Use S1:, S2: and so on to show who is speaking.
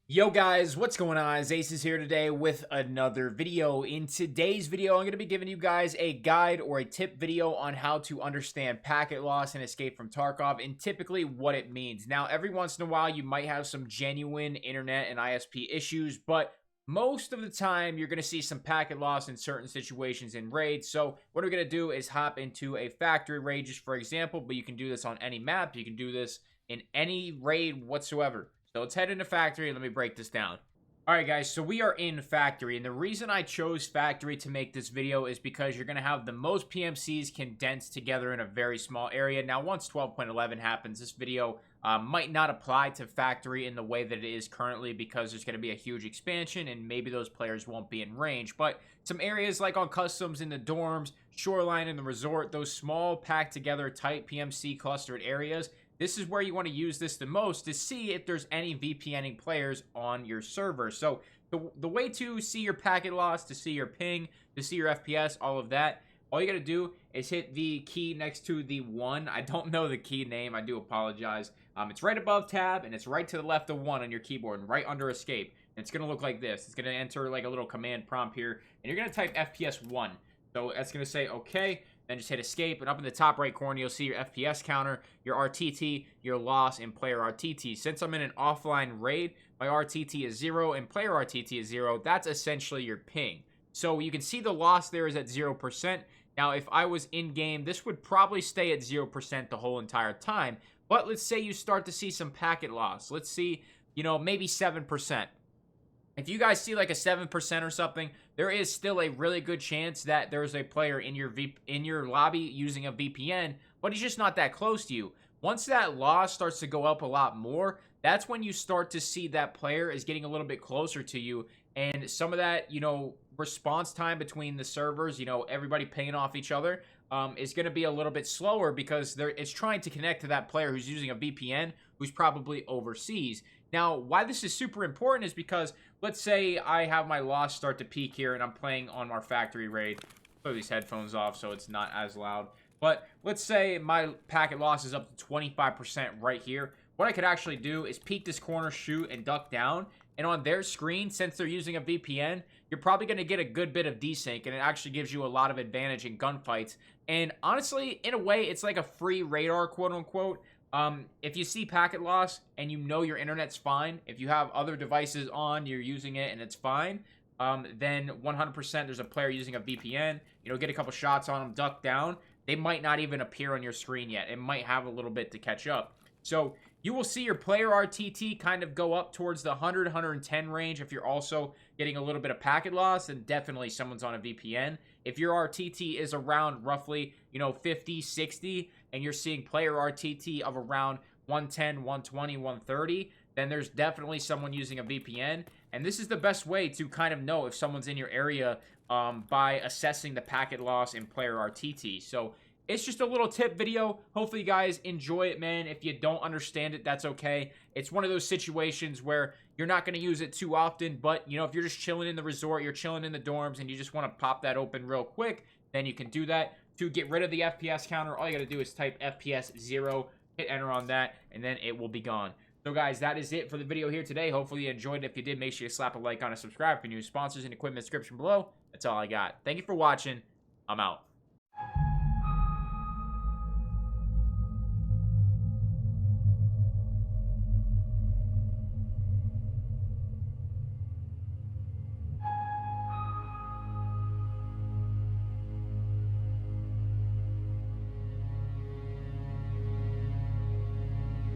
S1: Yo guys, what's going on? Ace is here today with another video. In today's video, I'm going to be giving you guys a guide or a tip video on how to understand packet loss and escape from Tarkov and typically what it means. Now, every once in a while, you might have some genuine internet and ISP issues, but most of the time, you're going to see some packet loss in certain situations in raids. So what we're going to do is hop into a factory raid, just for example, but you can do this on any map. You can do this in any raid whatsoever. So let's head into factory and let me break this down. Alright guys, so we are in factory, and the reason I chose factory to make this video is because you're going to have the most PMCs condensed together in a very small area. Now once 12.11 happens, this video might not apply to factory in the way that it is currently because there's going to be a huge expansion and maybe those players won't be in range. But some areas like on customs, in the dorms, shoreline, in the resort, those small packed together tight PMC clustered areas, this is where you want to use this the most to see if there's any VPNing players on your server. So the way to see your packet loss, to see your ping, to see your FPS, all of that, all you got to do is hit the key next to the 1. I don't know the key name. I do apologize. It's right above tab, and it's right to the left of 1 on your keyboard, and right under escape. And it's going to look like this. It's going to enter like a little command prompt here, and you're going to type FPS 1. So that's going to say, okay. Then just hit escape, and up in the top right corner, you'll see your FPS counter, your RTT, your loss, and player RTT. Since I'm in an offline raid, my RTT is 0 and player RTT is 0. That's essentially your ping. So you can see the loss there is at 0%. Now, if I was in-game, this would probably stay at 0% the whole entire time. But let's say you start to see some packet loss. Let's see, maybe 7%. If you guys see like a 7% or something, there is still a really good chance that there's a player in your lobby using a VPN, but he's just not that close to you. Once that loss starts to go up a lot more, that's when you start to see that player is getting a little bit closer to you, and some of that, response time between the servers, everybody paying off each other, is going to be a little bit slower because it's trying to connect to that player who's using a VPN who's probably overseas. Now, why this is super important is because let's say I have my loss start to peak here and I'm playing on our factory raid. Put these headphones off so it's not as loud. But let's say my packet loss is up to 25% right here. What I could actually do is peek this corner, shoot, and duck down. And on their screen, since they're using a VPN, you're probably going to get a good bit of desync, and it actually gives you a lot of advantage in gunfights. And honestly, in a way, it's like a free radar, quote-unquote. If you see packet loss and you know your internet's fine, if you have other devices on, you're using it and it's fine, then 100% there's a player using a VPN, get a couple shots on them, duck down. They might not even appear on your screen yet. It might have a little bit to catch up. So you will see your player RTT kind of go up towards the 100, 110 range if you're also getting a little bit of packet loss, and definitely someone's on a VPN. If your RTT is around roughly, 50, 60, and you're seeing player RTT of around 110, 120, 130, then there's definitely someone using a VPN. And this is the best way to kind of know if someone's in your area by assessing the packet loss in player RTT. So it's just a little tip video. Hopefully you guys enjoy it, man. If you don't understand it, that's okay. It's one of those situations where you're not going to use it too often, but, if you're just chilling in the resort, you're chilling in the dorms, and you just want to pop that open real quick, then you can do that. To get rid of the FPS counter, all you got to do is type FPS 0, hit enter on that, and then it will be gone. So, guys, that is it for the video here today. Hopefully you enjoyed it. If you did, make sure you slap a like on it, subscribe for new sponsors and equipment description below. That's all I got. Thank you for watching. I'm out.